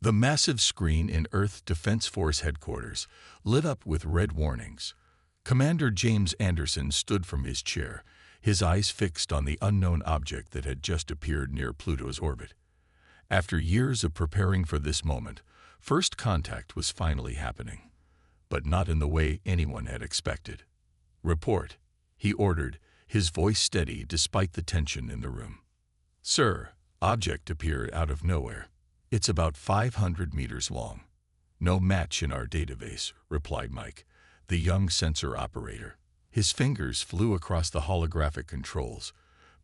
The massive screen in Earth Defense Force headquarters lit up with red warnings. Commander James Anderson stood from his chair, his eyes fixed on the unknown object that had just appeared near Pluto's orbit. After years of preparing for this moment, first contact was finally happening, but not in the way anyone had expected. "Report," he ordered, his voice steady despite the tension in the room. "Sir, object appeared out of nowhere. It's about 500 meters long." "No match in our database," replied Mike, the young sensor operator. His fingers flew across the holographic controls,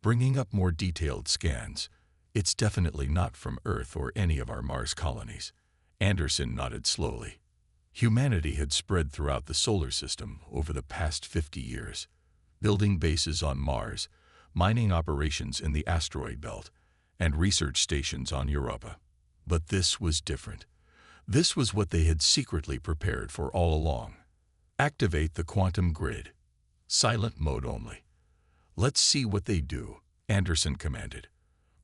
bringing up more detailed scans. "It's definitely not from Earth or any of our Mars colonies." Anderson nodded slowly. Humanity had spread throughout the solar system over the past 50 years, building bases on Mars, mining operations in the asteroid belt, and research stations on Europa. But this was different. This was what they had secretly prepared for all along. "Activate the quantum grid. Silent mode only. Let's see what they do," Anderson commanded.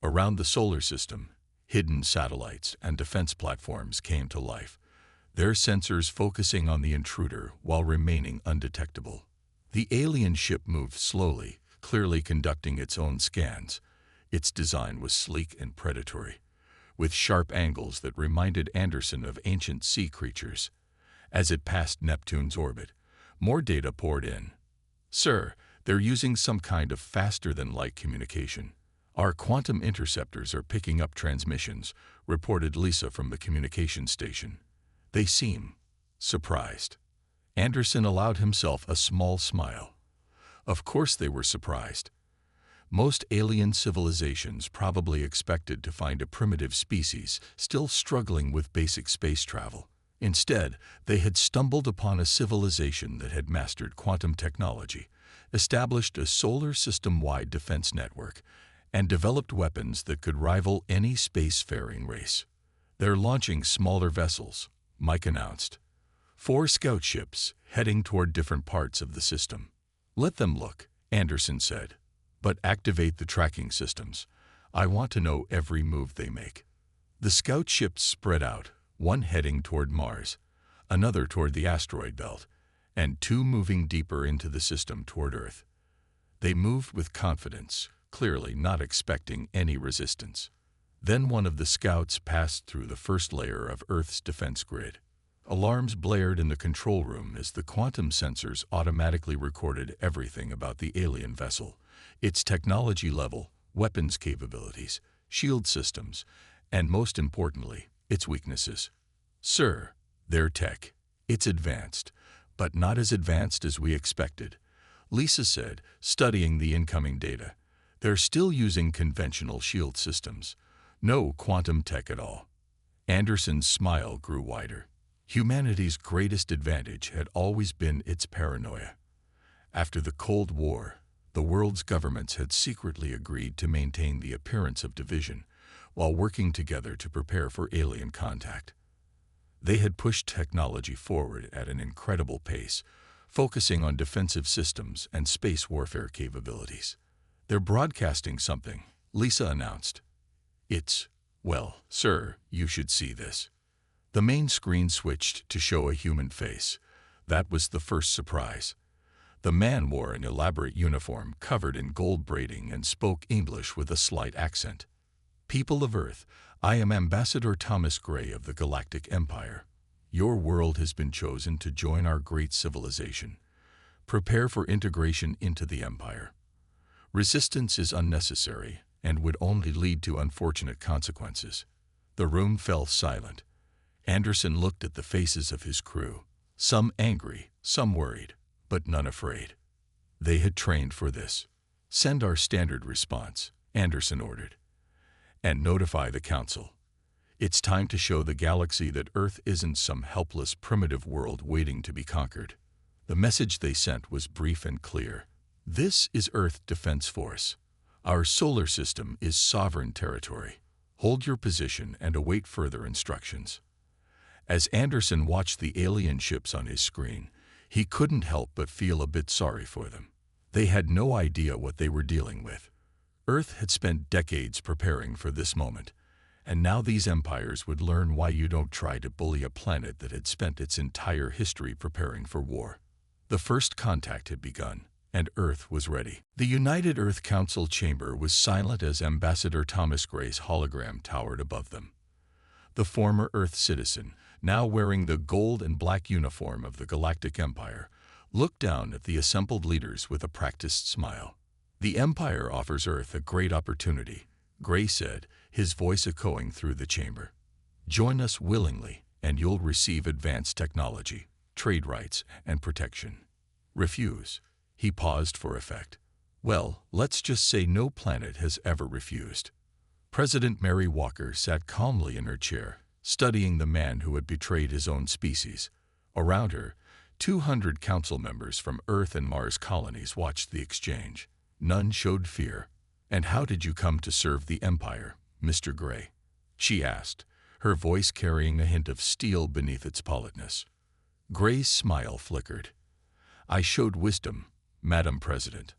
Around the solar system, hidden satellites and defense platforms came to life, their sensors focusing on the intruder while remaining undetectable. The alien ship moved slowly, clearly conducting its own scans. Its design was sleek and predatory, with sharp angles that reminded Anderson of ancient sea creatures. As it passed Neptune's orbit, more data poured in. "Sir, they're using some kind of faster-than-light communication. Our quantum interceptors are picking up transmissions," reported Lisa from the communications station. "They seem surprised." Anderson allowed himself a small smile. Of course they were surprised. Most alien civilizations probably expected to find a primitive species still struggling with basic space travel. Instead, they had stumbled upon a civilization that had mastered quantum technology, established a solar system-wide defense network, and developed weapons that could rival any spacefaring race. "They're launching smaller vessels," Mike announced. 4 scout ships heading toward different parts of the system. "Let them look," Anderson said. "But activate the tracking systems. I want to know every move they make." The scout ships spread out, one heading toward Mars, another toward the asteroid belt, and 2 moving deeper into the system toward Earth. They moved with confidence, clearly not expecting any resistance. Then one of the scouts passed through the first layer of Earth's defense grid. Alarms blared in the control room as the quantum sensors automatically recorded everything about the alien vessel, its technology level, weapons capabilities, shield systems, and most importantly, its weaknesses. "Sir, their tech. It's advanced, but not as advanced as we expected," Lisa said, studying the incoming data. "They're still using conventional shield systems. No quantum tech at all." Anderson's smile grew wider. Humanity's greatest advantage had always been its paranoia. After the Cold War, the world's governments had secretly agreed to maintain the appearance of division while working together to prepare for alien contact. They had pushed technology forward at an incredible pace, focusing on defensive systems and space warfare capabilities. "They're broadcasting something," Lisa announced. Well, sir, you should see this." The main screen switched to show a human face. That was the first surprise. The man wore an elaborate uniform covered in gold braiding and spoke English with a slight accent. "People of Earth, I am Ambassador Thomas Gray of the Galactic Empire. Your world has been chosen to join our great civilization. Prepare for integration into the Empire. Resistance is unnecessary and would only lead to unfortunate consequences." The room fell silent. Anderson looked at the faces of his crew, some angry, some worried, but none afraid. They had trained for this. "Send our standard response," Anderson ordered, "and notify the Council. It's time to show the galaxy that Earth isn't some helpless, primitive world waiting to be conquered." The message they sent was brief and clear. "This is Earth Defense Force. Our solar system is sovereign territory. Hold your position and await further instructions." As Anderson watched the alien ships on his screen, he couldn't help but feel a bit sorry for them. They had no idea what they were dealing with. Earth had spent decades preparing for this moment, And now these empires would learn why you don't try to bully a planet that had spent its entire history preparing for war. The first contact had begun, and Earth was ready. The United Earth Council chamber was silent as Ambassador Thomas Gray's hologram towered above them. The former Earth citizen, now wearing the gold and black uniform of the Galactic Empire, looked down at the assembled leaders with a practiced smile. "The Empire offers Earth a great opportunity," Gray said, his voice echoing through the chamber. "Join us willingly, and you'll receive advanced technology, trade rights, and protection. Refuse." He paused for effect. "Well, let's just say no planet has ever refused." President Mary Walker sat calmly in her chair, studying the man who had betrayed his own species. Around her, 200 council members from Earth and Mars colonies watched the exchange. None showed fear. "And how did you come to serve the Empire, Mr. Gray?" she asked, her voice carrying a hint of steel beneath its politeness. Gray's smile flickered. "I showed wisdom, Madam President.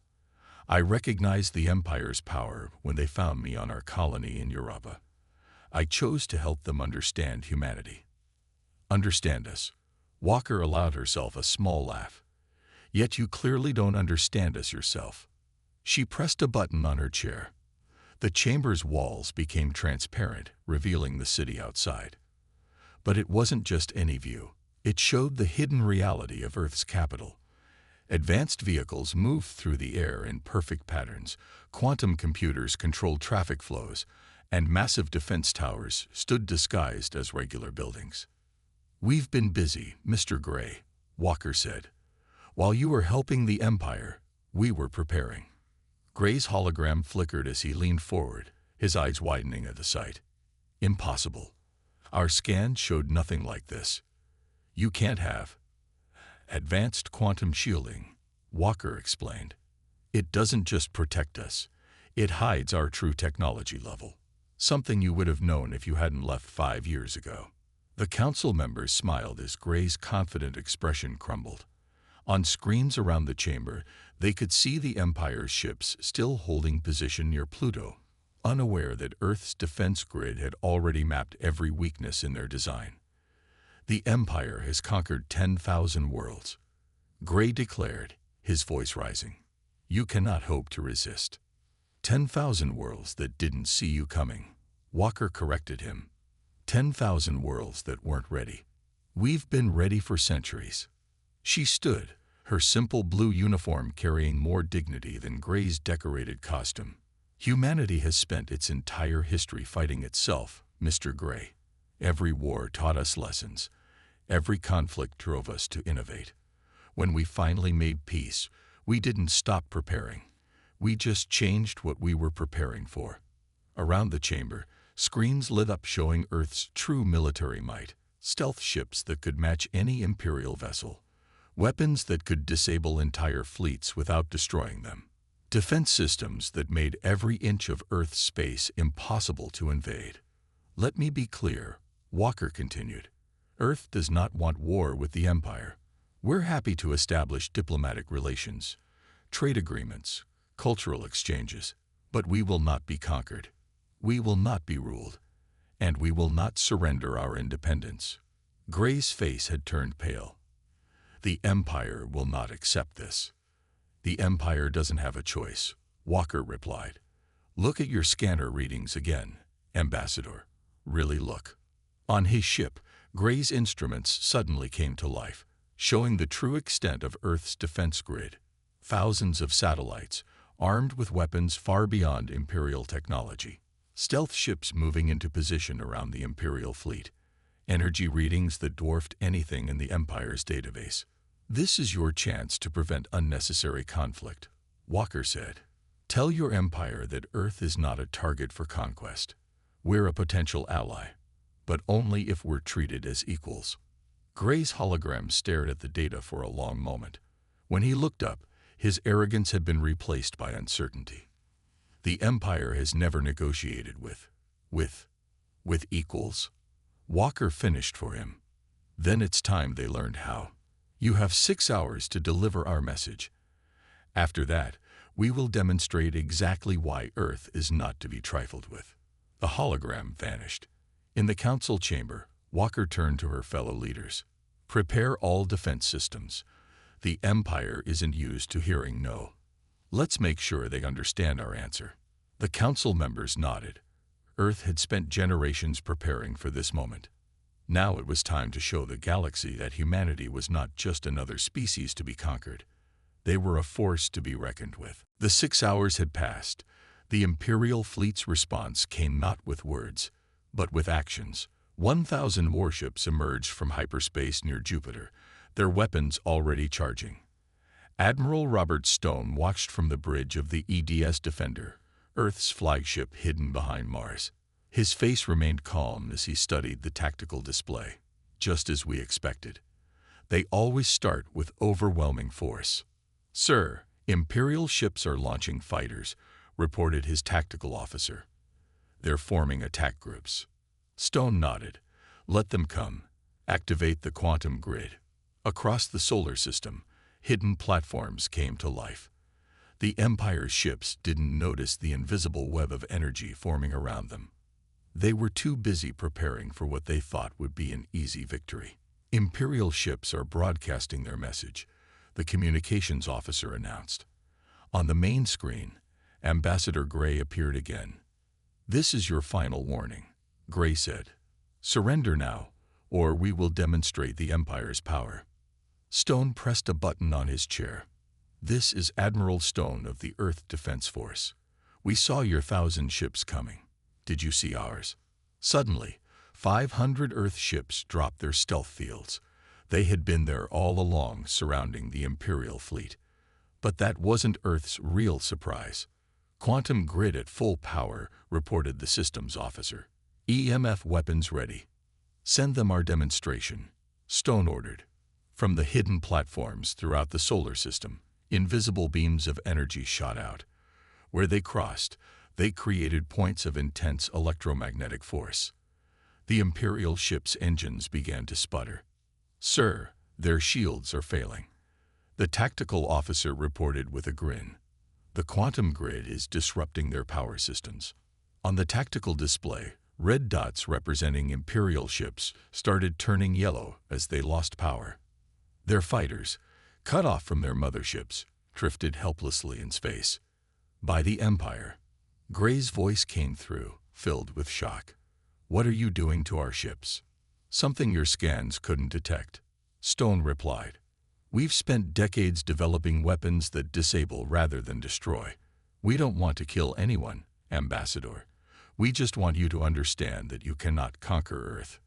I recognized the Empire's power when they found me on our colony in Europa. I chose to help them understand humanity." "Understand us?" Walker allowed herself a small laugh. "Yet you clearly don't understand us yourself." She pressed a button on her chair. The chamber's walls became transparent, revealing the city outside. But it wasn't just any view. It showed the hidden reality of Earth's capital. Advanced vehicles moved through the air in perfect patterns, quantum computers controlled traffic flows, and massive defense towers stood disguised as regular buildings. "We've been busy, Mr. Gray," Walker said. "While you were helping the Empire, we were preparing." Gray's hologram flickered as he leaned forward, his eyes widening at the sight. "Impossible. Our scans showed nothing like this. You can't have." "Advanced quantum shielding," Walker explained. "It doesn't just protect us. It hides our true technology level. Something you would have known if you hadn't left 5 years ago." The council members smiled as Gray's confident expression crumbled. On screens around the chamber, they could see the Empire's ships still holding position near Pluto, unaware that Earth's defense grid had already mapped every weakness in their design. "The Empire has conquered 10,000 worlds," Gray declared, his voice rising. "You cannot hope to resist." 10,000 worlds that didn't see you coming," Walker corrected him. 10,000 worlds that weren't ready. "We've been ready for centuries." She stood, her simple blue uniform carrying more dignity than Gray's decorated costume. "Humanity has spent its entire history fighting itself, Mr. Gray. Every war taught us lessons. Every conflict drove us to innovate. When we finally made peace, we didn't stop preparing. We just changed what we were preparing for." Around the chamber, screens lit up showing Earth's true military might, stealth ships that could match any Imperial vessel, weapons that could disable entire fleets without destroying them, defense systems that made every inch of Earth's space impossible to invade. "Let me be clear," Walker continued. "Earth does not want war with the Empire. We're happy to establish diplomatic relations, trade agreements, cultural exchanges, but we will not be conquered. We will not be ruled, and we will not surrender our independence." Gray's face had turned pale. "The Empire will not accept this." "The Empire doesn't have a choice," Walker replied. "Look at your scanner readings again, Ambassador. Really look." On his ship, Gray's instruments suddenly came to life, showing the true extent of Earth's defense grid. Thousands of satellites, armed with weapons far beyond Imperial technology. Stealth ships moving into position around the Imperial fleet. Energy readings that dwarfed anything in the Empire's database. "This is your chance to prevent unnecessary conflict," Walker said. "Tell your Empire that Earth is not a target for conquest. We're a potential ally, but only if we're treated as equals." Gray's hologram stared at the data for a long moment. When he looked up, his arrogance had been replaced by uncertainty. "The Empire has never negotiated with equals." Walker finished for him. "Then it's time they learned how. You have 6 hours to deliver our message. After that, we will demonstrate exactly why Earth is not to be trifled with." The hologram vanished. In the council chamber, Walker turned to her fellow leaders. Prepare all defense systems. The Empire isn't used to hearing no. Let's make sure they understand our answer. The council members nodded. Earth had spent generations preparing for this moment. Now it was time to show the galaxy that humanity was not just another species to be conquered. They were a force to be reckoned with. The 6 hours had passed. The Imperial fleet's response came not with words, but with actions. 1,000 warships emerged from hyperspace near Jupiter, their weapons already charging. Admiral Robert Stone watched from the bridge of the EDS Defender, Earth's flagship hidden behind Mars. His face remained calm as he studied the tactical display, just as we expected. They always start with overwhelming force. "Sir, Imperial ships are launching fighters," reported his tactical officer. "They're forming attack groups." Stone nodded. "Let them come. Activate the quantum grid." Across the solar system, hidden platforms came to life. The Empire's ships didn't notice the invisible web of energy forming around them. They were too busy preparing for what they thought would be an easy victory. "Imperial ships are broadcasting their message," the communications officer announced. On the main screen, Ambassador Gray appeared again. "This is your final warning," Gray said. "Surrender now, or we will demonstrate the Empire's power." Stone pressed a button on his chair. "This is Admiral Stone of the Earth Defense Force. We saw your 1,000 ships coming. Did you see ours?" Suddenly, 500 Earth ships dropped their stealth fields. They had been there all along, surrounding the Imperial fleet. But that wasn't Earth's real surprise. "Quantum grid at full power," reported the systems officer. "EMF weapons ready." "Send them our demonstration," Stone ordered. From the hidden platforms throughout the solar system, invisible beams of energy shot out. Where they crossed, they created points of intense electromagnetic force. The Imperial ship's engines began to sputter. "Sir, their shields are failing," the tactical officer reported with a grin. "The quantum grid is disrupting their power systems." On the tactical display, red dots representing Imperial ships started turning yellow as they lost power. Their fighters, cut off from their motherships, drifted helplessly in space. "By the Empire." Gray's voice came through, filled with shock. "What are you doing to our ships?" "Something your scans couldn't detect," Stone replied. "We've spent decades developing weapons that disable rather than destroy. We don't want to kill anyone, Ambassador. We just want you to understand that you cannot conquer Earth."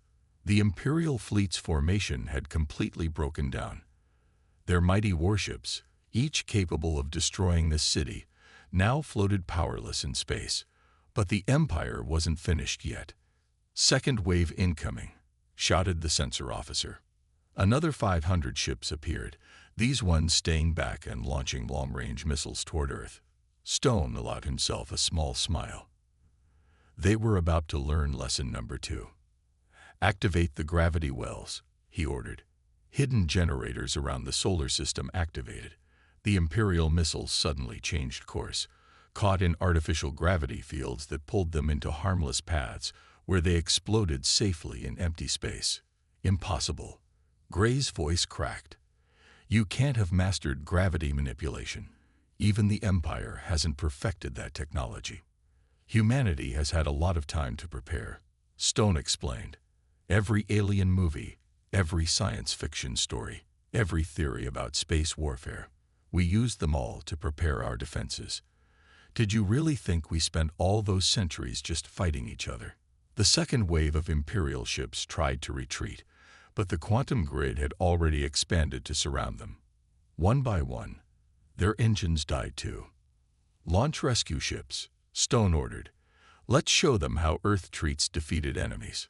The Imperial fleet's formation had completely broken down. Their mighty warships, each capable of destroying this city, now floated powerless in space. But the Empire wasn't finished yet. "Second wave incoming," shouted the sensor officer. Another 500 ships appeared, these ones staying back and launching long-range missiles toward Earth. Stone allowed himself a small smile. They were about to learn lesson number 2. "Activate the gravity wells," he ordered. Hidden generators around the solar system activated. The Imperial missiles suddenly changed course, caught in artificial gravity fields that pulled them into harmless paths where they exploded safely in empty space. "Impossible." Gray's voice cracked. "You can't have mastered gravity manipulation. Even the Empire hasn't perfected that technology." "Humanity has had a lot of time to prepare," Stone explained. "Every alien movie, every science fiction story, every theory about space warfare. We used them all to prepare our defenses. Did you really think we spent all those centuries just fighting each other?" The second wave of Imperial ships tried to retreat, but the quantum grid had already expanded to surround them. One by one, their engines died too. "Launch rescue ships," Stone ordered. "Let's show them how Earth treats defeated enemies."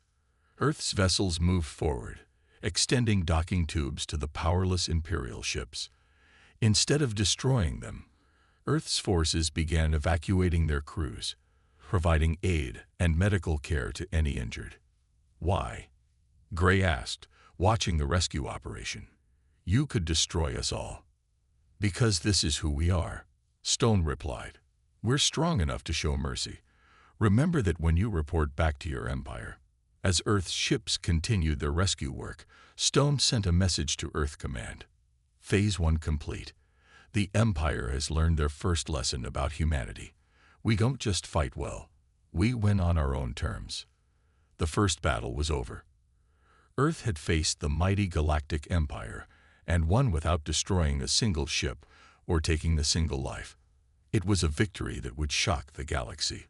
Earth's vessels moved forward, extending docking tubes to the powerless Imperial ships. Instead of destroying them, Earth's forces began evacuating their crews, providing aid and medical care to any injured. "Why?" Gray asked, watching the rescue operation. "You could destroy us all." "Because this is who we are," Stone replied. "We're strong enough to show mercy. Remember that when you report back to your empire. As Earth's ships continued their rescue work, Stone sent a message to Earth Command. Phase 1 complete. The Empire has learned their first lesson about humanity. We don't just fight well. We win on our own terms. The first battle was over. Earth had faced the mighty Galactic Empire and won without destroying a single ship or taking a single life. It was a victory that would shock the galaxy.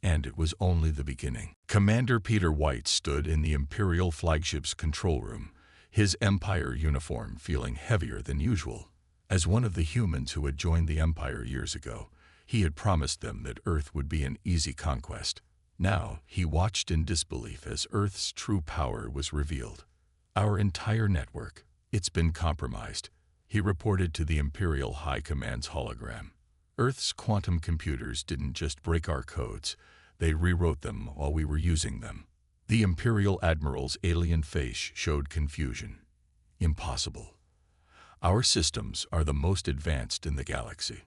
And it was only the beginning. Commander Peter White stood in the Imperial flagship's control room, his Empire uniform feeling heavier than usual. As one of the humans who had joined the Empire years ago, he had promised them that Earth would be an easy conquest. Now, he watched in disbelief as Earth's true power was revealed. Our entire network, it's been compromised, he reported to the Imperial High Command's hologram. Earth's quantum computers didn't just break our codes, they rewrote them while we were using them. The Imperial Admiral's alien face showed confusion. Impossible. Our systems are the most advanced in the galaxy.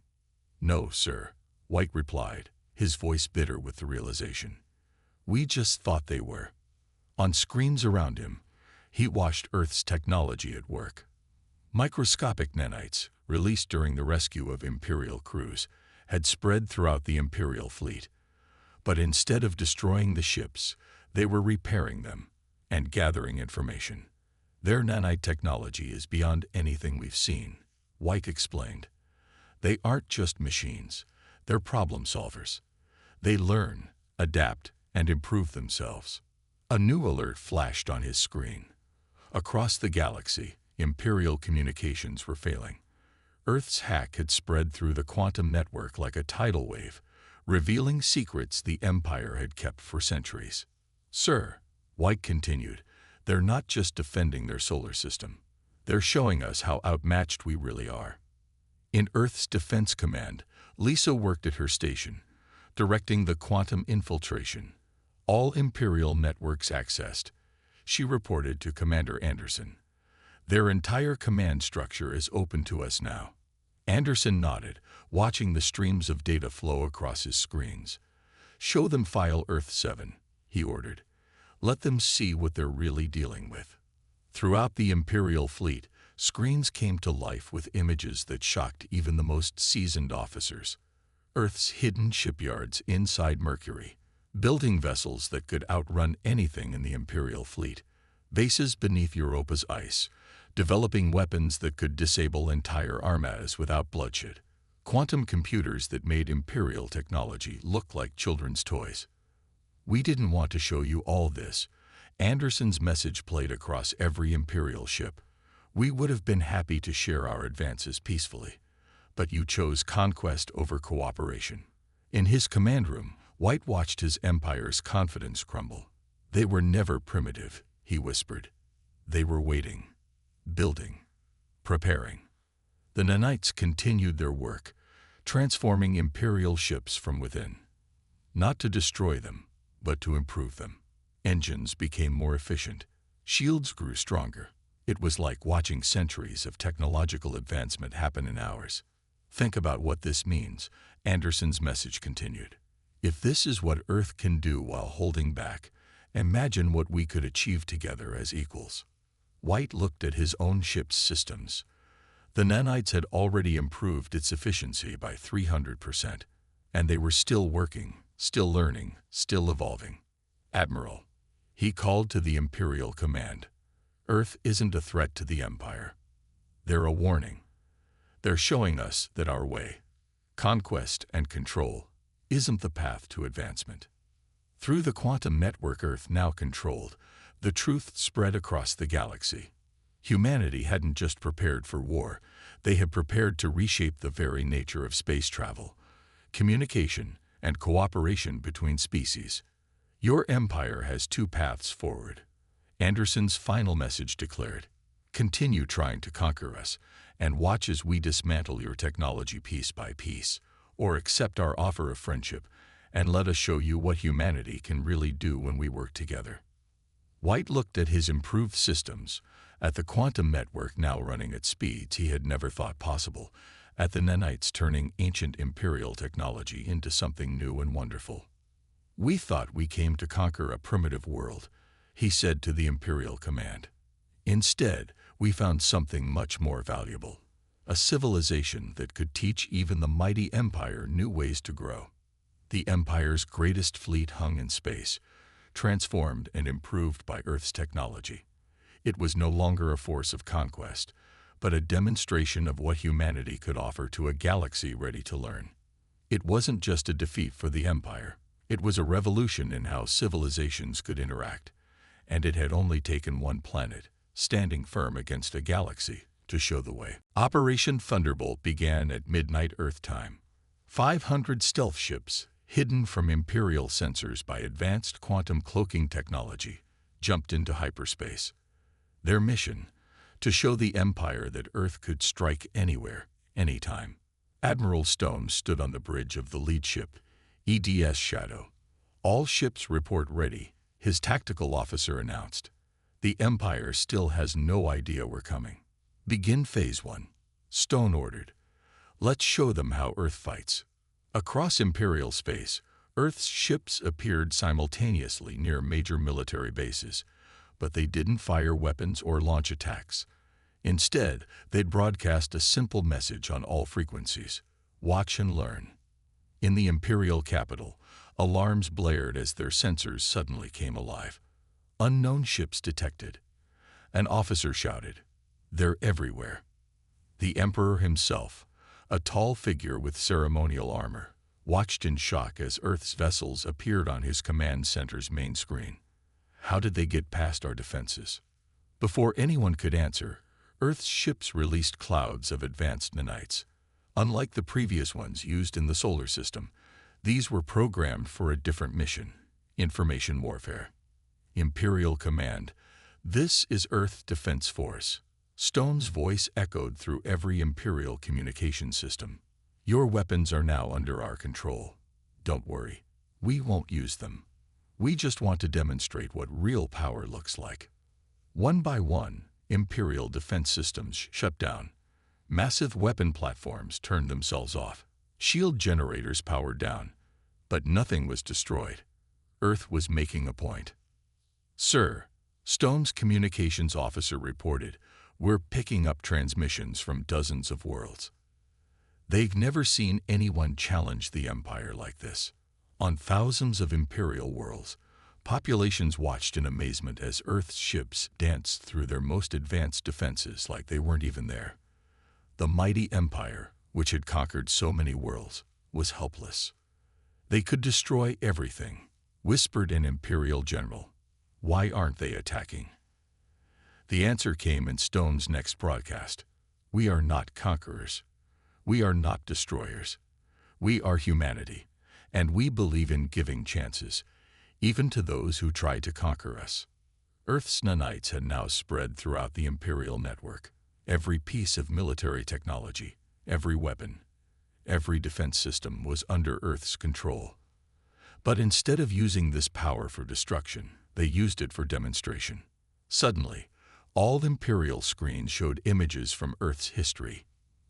No, sir, White replied, his voice bitter with the realization. We just thought they were. On screens around him, he watched Earth's technology at work. Microscopic nanites, released during the rescue of Imperial crews, had spread throughout the Imperial fleet. But instead of destroying the ships, they were repairing them and gathering information. Their nanite technology is beyond anything we've seen, White explained. They aren't just machines, they're problem solvers. They learn, adapt, and improve themselves. A new alert flashed on his screen. Across the galaxy, Imperial communications were failing. Earth's hack had spread through the quantum network like a tidal wave, revealing secrets the Empire had kept for centuries. Sir, White continued, they're not just defending their solar system. They're showing us how outmatched we really are. In Earth's Defense Command, Lisa worked at her station, directing the quantum infiltration. All Imperial networks accessed. She reported to Commander Anderson. Their entire command structure is open to us now. Anderson nodded, watching the streams of data flow across his screens. Show them File Earth 7, he ordered. Let them see what they're really dealing with. Throughout the Imperial fleet, screens came to life with images that shocked even the most seasoned officers. Earth's hidden shipyards inside Mercury, building vessels that could outrun anything in the Imperial fleet, bases beneath Europa's ice, developing weapons that could disable entire armadas without bloodshed, quantum computers that made Imperial technology look like children's toys. We didn't want to show you all this. Anderson's message played across every Imperial ship. We would have been happy to share our advances peacefully, but you chose conquest over cooperation. In his command room, White watched his Empire's confidence crumble. They were never primitive, he whispered. They were waiting, building, preparing. The nanites continued their work, transforming Imperial ships from within. Not to destroy them, but to improve them. Engines became more efficient. Shields grew stronger. It was like watching centuries of technological advancement happen in hours. Think about what this means, Anderson's message continued. If this is what Earth can do while holding back, imagine what we could achieve together as equals. White looked at his own ship's systems. The nanites had already improved its efficiency by 300%, and they were still working, still learning, still evolving. Admiral, he called to the Imperial Command. Earth isn't a threat to the Empire. They're a warning. They're showing us that our way, conquest and control, isn't the path to advancement. Through the quantum network Earth now controlled, the truth spread across the galaxy. Humanity hadn't just prepared for war, they had prepared to reshape the very nature of space travel, communication, and cooperation between species. Your empire has two paths forward. Anderson's final message declared, continue trying to conquer us, and watch as we dismantle your technology piece by piece, or accept our offer of friendship, and let us show you what humanity can really do when we work together. White looked at his improved systems, at the quantum network now running at speeds he had never thought possible, at the nanites turning ancient Imperial technology into something new and wonderful. "We thought we came to conquer a primitive world," he said to the Imperial command. "Instead, we found something much more valuable. A civilization that could teach even the mighty Empire new ways to grow." The Empire's greatest fleet hung in space, transformed and improved by Earth's technology. It was no longer a force of conquest, but a demonstration of what humanity could offer to a galaxy ready to learn. It wasn't just a defeat for the Empire. It was a revolution in how civilizations could interact, and it had only taken one planet, standing firm against a galaxy, to show the way. Operation Thunderbolt began at midnight Earth time. 500 stealth ships, hidden from Imperial sensors by advanced quantum cloaking technology, jumped into hyperspace. Their mission: to show the Empire that Earth could strike anywhere, anytime. Admiral Stone stood on the bridge of the lead ship, EDS Shadow. "All ships report ready," his tactical officer announced. "The Empire still has no idea we're coming." "Begin Phase 1, Stone ordered. "Let's show them how Earth fights." Across Imperial space, Earth's ships appeared simultaneously near major military bases, but they didn't fire weapons or launch attacks. Instead, they'd broadcast a simple message on all frequencies: watch and learn. In the Imperial capital, alarms blared as their sensors suddenly came alive. Unknown ships detected. An officer shouted, "They're everywhere." The Emperor himself, a tall figure with ceremonial armor, watched in shock as Earth's vessels appeared on his command center's main screen. How did they get past our defenses? Before anyone could answer, Earth's ships released clouds of advanced nanites. Unlike the previous ones used in the solar system, these were programmed for a different mission: information warfare. Imperial Command, "This is Earth Defense Force." Stone's voice echoed through every Imperial communication system. "Your weapons are now under our control. Don't worry, we won't use them. We just want to demonstrate what real power looks like." One by one, Imperial defense systems shut down. Massive weapon platforms turned themselves off. Shield generators powered down. But nothing was destroyed. Earth was making a point. "Sir," Stone's communications officer reported, "we're picking up transmissions from dozens of worlds." They've never seen anyone challenge the Empire like this. On thousands of Imperial worlds, populations watched in amazement as Earth's ships danced through their most advanced defenses like they weren't even there. The mighty Empire, which had conquered so many worlds, was helpless. "They could destroy everything," whispered an Imperial general. "Why aren't they attacking?" The answer came in Stone's next broadcast. "We are not conquerors. We are not destroyers. We are humanity, and we believe in giving chances, even to those who try to conquer us." Earth's nanites had now spread throughout the Imperial network. Every piece of military technology, every weapon, every defense system was under Earth's control. But instead of using this power for destruction, they used it for demonstration. Suddenly, all Imperial screens showed images from Earth's history: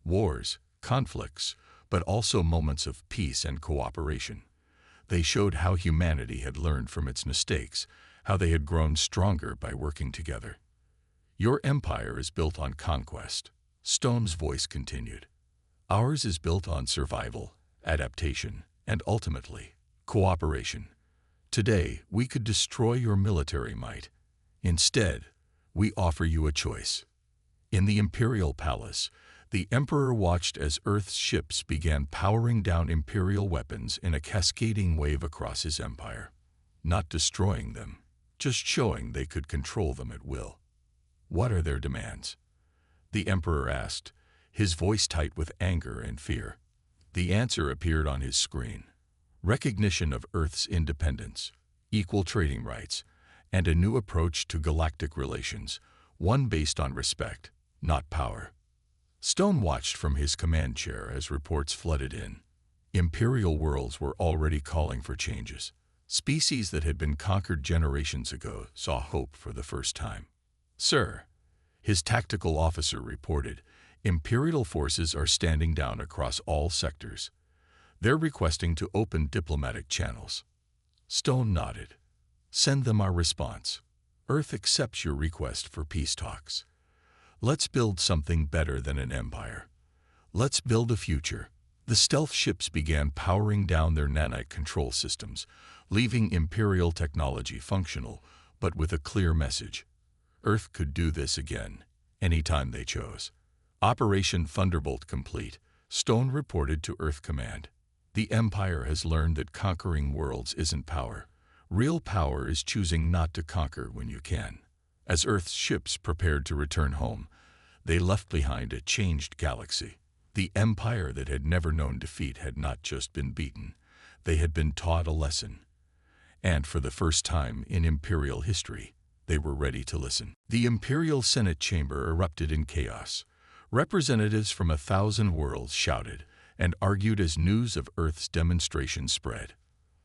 wars, conflicts, but also moments of peace and cooperation. They showed how humanity had learned from its mistakes, how they had grown stronger by working together. "Your empire is built on conquest," Stone's voice continued. "Ours is built on survival, adaptation, and ultimately, cooperation. Today, we could destroy your military might. Instead, we offer you a choice." In the Imperial Palace, the Emperor watched as Earth's ships began powering down Imperial weapons in a cascading wave across his empire. Not destroying them, just showing they could control them at will. "What are their demands?" the Emperor asked, his voice tight with anger and fear. The answer appeared on his screen: recognition of Earth's independence, equal trading rights, and a new approach to galactic relations, one based on respect, not power. Stone watched from his command chair as reports flooded in. Imperial worlds were already calling for changes. Species that had been conquered generations ago saw hope for the first time. "Sir," his tactical officer reported, "Imperial forces are standing down across all sectors. They're requesting to open diplomatic channels." Stone nodded. Send them our response. Earth accepts your request for peace talks. Let's build something better than an empire. Let's build a future. The stealth ships began powering down their nanite control systems, leaving Imperial technology functional, but with a clear message. Earth could do this again, anytime they chose. Operation Thunderbolt complete, Stone reported to Earth Command. The Empire has learned that conquering worlds isn't power. Real power is choosing not to conquer when you can. As Earth's ships prepared to return home, they left behind a changed galaxy. The empire that had never known defeat had not just been beaten, they had been taught a lesson. And for the first time in Imperial history, they were ready to listen. The Imperial Senate chamber erupted in chaos. Representatives from 1,000 worlds shouted and argued as news of Earth's demonstration spread.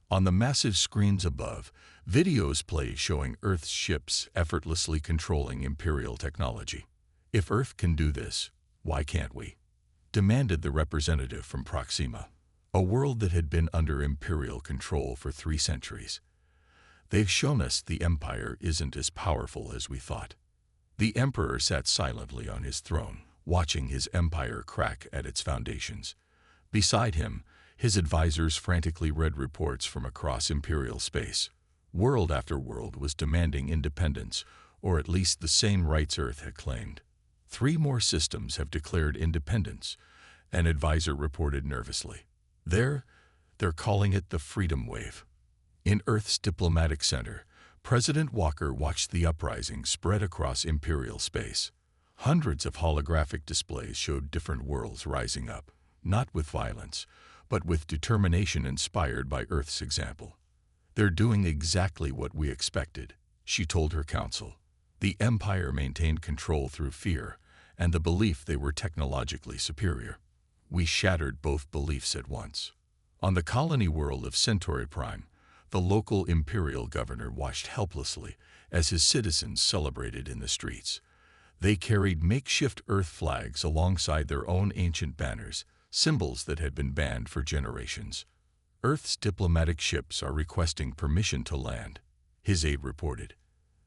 On the massive screens above, videos play showing Earth's ships effortlessly controlling Imperial technology. If Earth can do this, why can't we? Demanded the representative from Proxima, a world that had been under Imperial control for 3 centuries. They've shown us the Empire isn't as powerful as we thought. The Emperor sat silently on his throne, watching his empire crack at its foundations. Beside him, his advisors frantically read reports from across Imperial space. World after world was demanding independence, or at least the same rights Earth had claimed. 3 more systems have declared independence, an advisor reported nervously. They're calling it the Freedom Wave. In Earth's diplomatic center, President Walker watched the uprising spread across Imperial space. Hundreds of holographic displays showed different worlds rising up, not with violence, but with determination inspired by Earth's example. They're doing exactly what we expected, she told her council. The Empire maintained control through fear and the belief they were technologically superior. We shattered both beliefs at once. On the colony world of Centauri Prime, the local Imperial governor watched helplessly as his citizens celebrated in the streets. They carried makeshift Earth flags alongside their own ancient banners, symbols that had been banned for generations. Earth's diplomatic ships are requesting permission to land, his aide reported.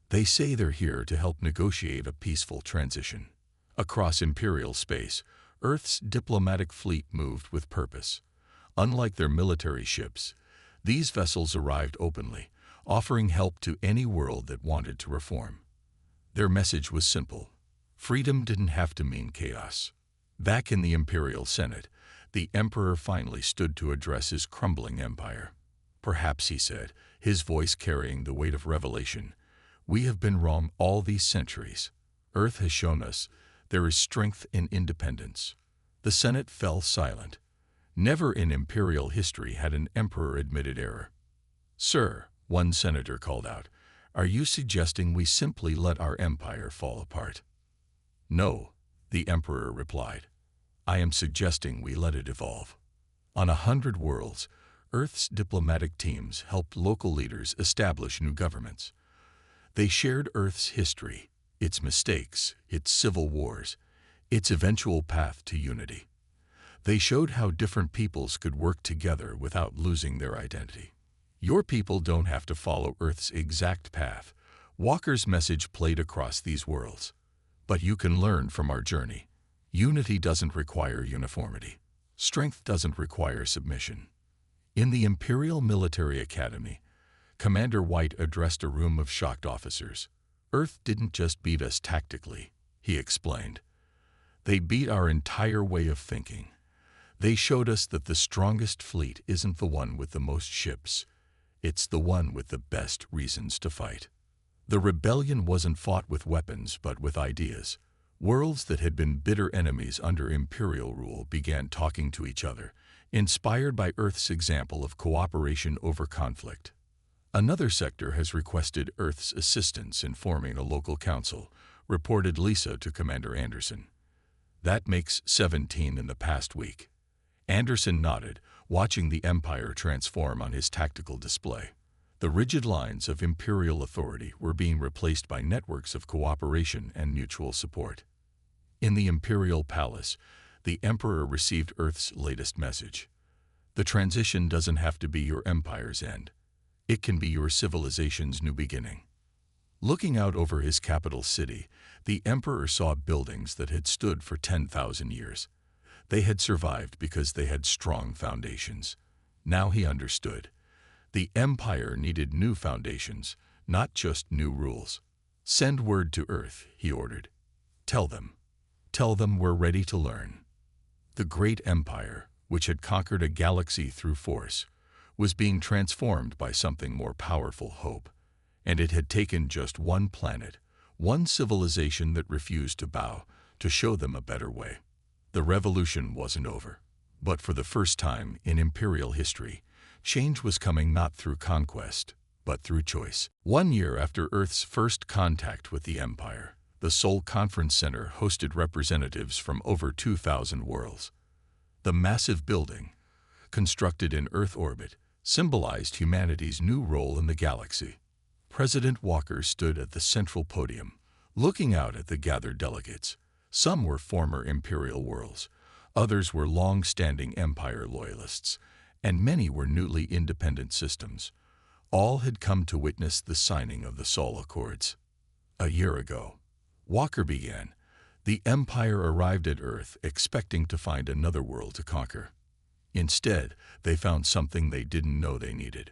They say they're here to help negotiate a peaceful transition. Across Imperial space, Earth's diplomatic fleet moved with purpose. Unlike their military ships, these vessels arrived openly, offering help to any world that wanted to reform. Their message was simple. Freedom didn't have to mean chaos. Back in the Imperial Senate, the Emperor finally stood to address his crumbling empire. Perhaps, he said, his voice carrying the weight of revelation, we have been wrong all these centuries. Earth has shown us there is strength in independence. The Senate fell silent. Never in Imperial history had an emperor admitted error. Sir, one senator called out, are you suggesting we simply let our empire fall apart? No, the emperor replied. I am suggesting we let it evolve. On 100 worlds, Earth's diplomatic teams helped local leaders establish new governments. They shared Earth's history, its mistakes, its civil wars, its eventual path to unity. They showed how different peoples could work together without losing their identity. Your people don't have to follow Earth's exact path. Walker's message played across these worlds. But you can learn from our journey. Unity doesn't require uniformity. Strength doesn't require submission. In the Imperial Military Academy, Commander White addressed a room of shocked officers. Earth didn't just beat us tactically, he explained. They beat our entire way of thinking. They showed us that the strongest fleet isn't the one with the most ships. It's the one with the best reasons to fight. The rebellion wasn't fought with weapons but with ideas. Worlds that had been bitter enemies under Imperial rule began talking to each other, inspired by Earth's example of cooperation over conflict. Another sector has requested Earth's assistance in forming a local council, reported Lisa to Commander Anderson. That makes 17 in the past week. Anderson nodded, watching the Empire transform on his tactical display. The rigid lines of Imperial authority were being replaced by networks of cooperation and mutual support. In the Imperial Palace, the Emperor received Earth's latest message. The transition doesn't have to be your empire's end. It can be your civilization's new beginning. Looking out over his capital city, the Emperor saw buildings that had stood for 10,000 years. They had survived because they had strong foundations. Now he understood. The Empire needed new foundations, not just new rules. Send word to Earth, he ordered. Tell them. Tell them we're ready to learn. The great empire, which had conquered a galaxy through force, was being transformed by something more powerful, hope. And it had taken just one planet, one civilization that refused to bow, to show them a better way. The revolution wasn't over. But for the first time in Imperial history, change was coming not through conquest, but through choice. 1 year after Earth's first contact with the Empire, the Seoul Conference Center hosted representatives from over 2,000 worlds. The massive building, constructed in Earth orbit, symbolized humanity's new role in the galaxy. President Walker stood at the central podium, looking out at the gathered delegates. Some were former Imperial worlds, others were long-standing Empire loyalists, and many were newly independent systems. All had come to witness the signing of the Seoul Accords. A year ago, Walker began. The Empire arrived at Earth expecting to find another world to conquer. Instead, they found something they didn't know they needed: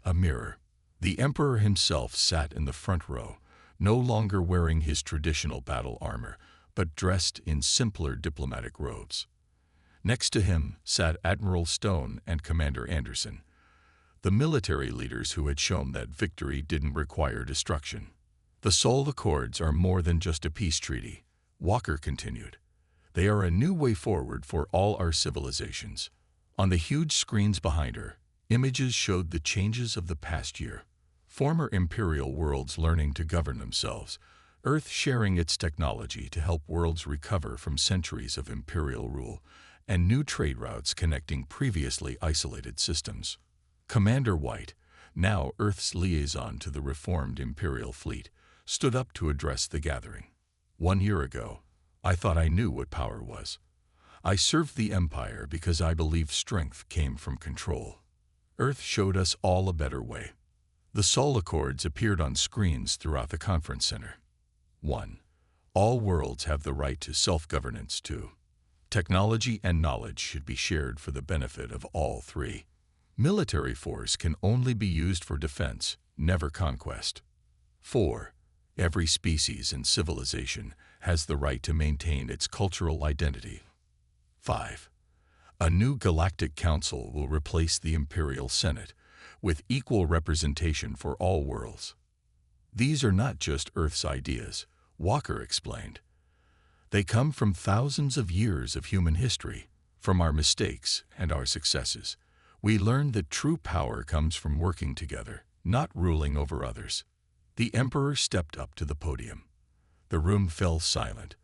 a mirror. The Emperor himself sat in the front row, no longer wearing his traditional battle armor, but dressed in simpler diplomatic robes. Next to him sat Admiral Stone and Commander Anderson, the military leaders who had shown that victory didn't require destruction. The Seoul Accords are more than just a peace treaty, Walker continued. They are a new way forward for all our civilizations. On the huge screens behind her, images showed the changes of the past year. Former Imperial worlds learning to govern themselves, Earth sharing its technology to help worlds recover from centuries of Imperial rule, and new trade routes connecting previously isolated systems. Commander White, now Earth's liaison to the reformed Imperial fleet, stood up to address the gathering. 1 year ago, I thought I knew what power was. I served the Empire because I believed strength came from control. Earth showed us all a better way. The Seoul Accords appeared on screens throughout the conference center. 1. All worlds have the right to self-governance. 2. Technology and knowledge should be shared for the benefit of all three. Military force can only be used for defense, never conquest. 4. Every species and civilization has the right to maintain its cultural identity. 5. A new Galactic Council will replace the Imperial Senate, with equal representation for all worlds. These are not just Earth's ideas, Walker explained. They come from thousands of years of human history, from our mistakes and our successes. We learned that true power comes from working together, not ruling over others. The Emperor stepped up to the podium. The room fell silent.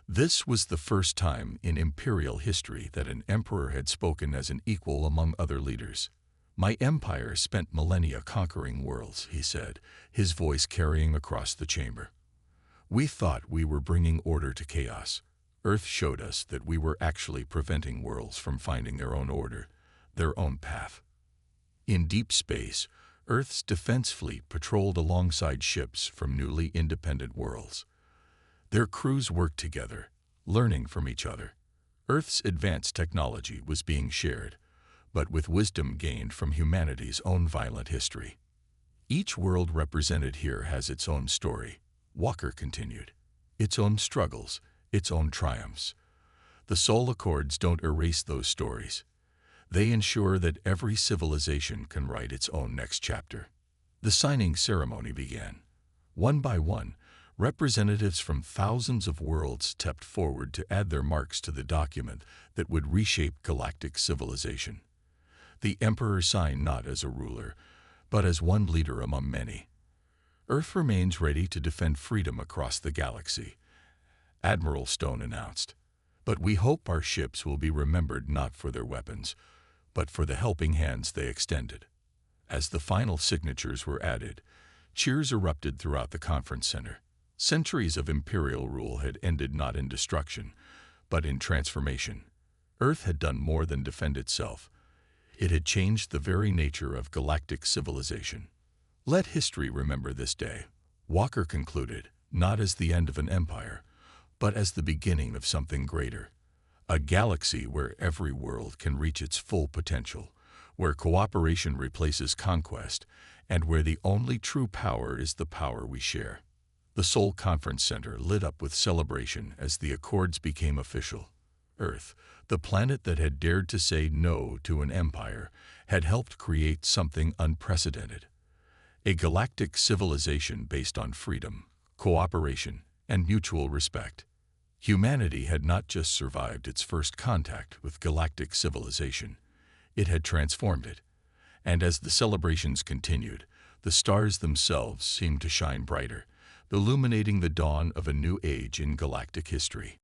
This was the first time in Imperial history that an emperor had spoken as an equal among other leaders. My empire spent millennia conquering worlds, he said, his voice carrying across the chamber. We thought we were bringing order to chaos. Earth showed us that we were actually preventing worlds from finding their own order, their own path. In deep space, Earth's defense fleet patrolled alongside ships from newly independent worlds. Their crews worked together, learning from each other. Earth's advanced technology was being shared, but with wisdom gained from humanity's own violent history. Each world represented here has its own story, Walker continued. Its own struggles, its own triumphs. The Seoul Accords don't erase those stories. They ensure that every civilization can write its own next chapter. The signing ceremony began. One by one, representatives from thousands of worlds stepped forward to add their marks to the document that would reshape galactic civilization. The Emperor signed not as a ruler, but as one leader among many. Earth remains ready to defend freedom across the galaxy, Admiral Stone announced. But we hope our ships will be remembered not for their weapons, but for the helping hands they extended. As the final signatures were added, cheers erupted throughout the conference center. Centuries of Imperial rule had ended not in destruction, but in transformation. Earth had done more than defend itself. It had changed the very nature of galactic civilization. Let history remember this day, Walker concluded, not as the end of an empire, but as the beginning of something greater. A galaxy where every world can reach its full potential, where cooperation replaces conquest, and where the only true power is the power we share. The Seoul Conference Center lit up with celebration as the accords became official. Earth, the planet that had dared to say no to an empire, had helped create something unprecedented. A galactic civilization based on freedom, cooperation, and mutual respect. Humanity had not just survived its first contact with galactic civilization, it had transformed it. And as the celebrations continued, the stars themselves seemed to shine brighter, illuminating the dawn of a new age in galactic history.